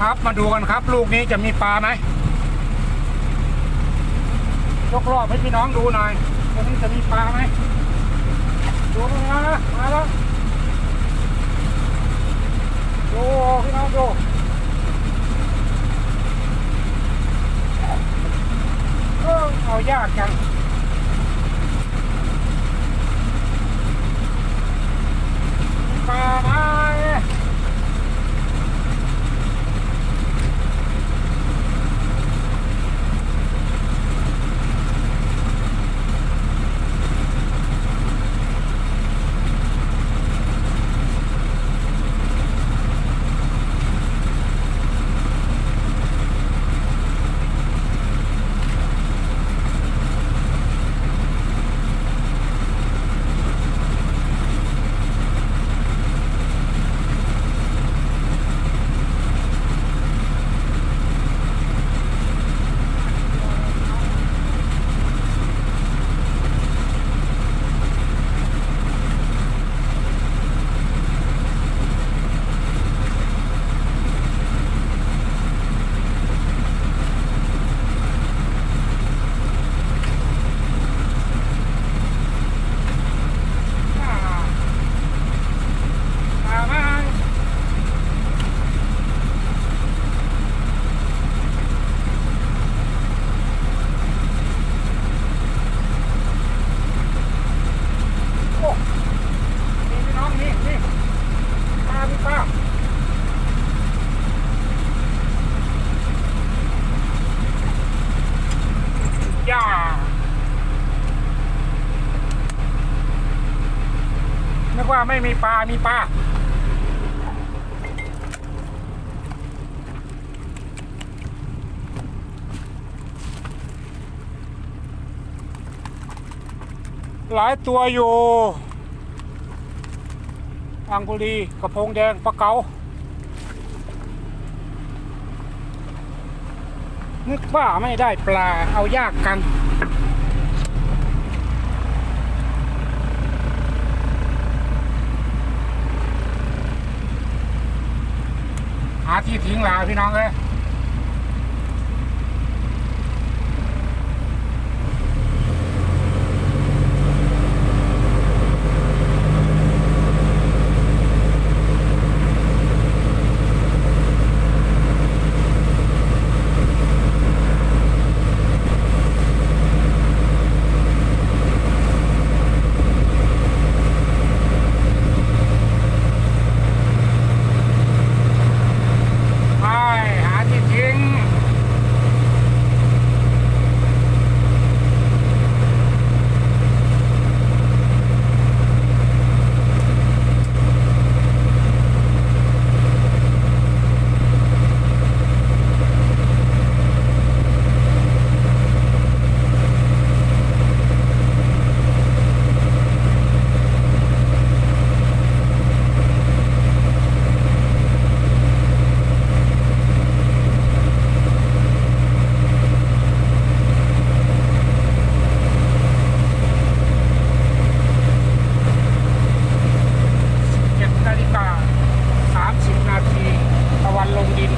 ครับมาดูกันครับลูกนี้จะมีปลาไหมยกรอบให้พี่น้องดูหน่อยลูกนี้จะมีปลาไหมดูมาแล้วดูพี่น้องดูเอายากจังปลาไหมนึกว่าไม่มีปลา มีปลาหลายตัวอยู่อังกุลีกระพงแดงปลาเก๋านึกว่าไม่ได้ปลาเอายากกันหาที่ทิ้งลาพี่น้องเลย30 นาทีตะวันลงดิน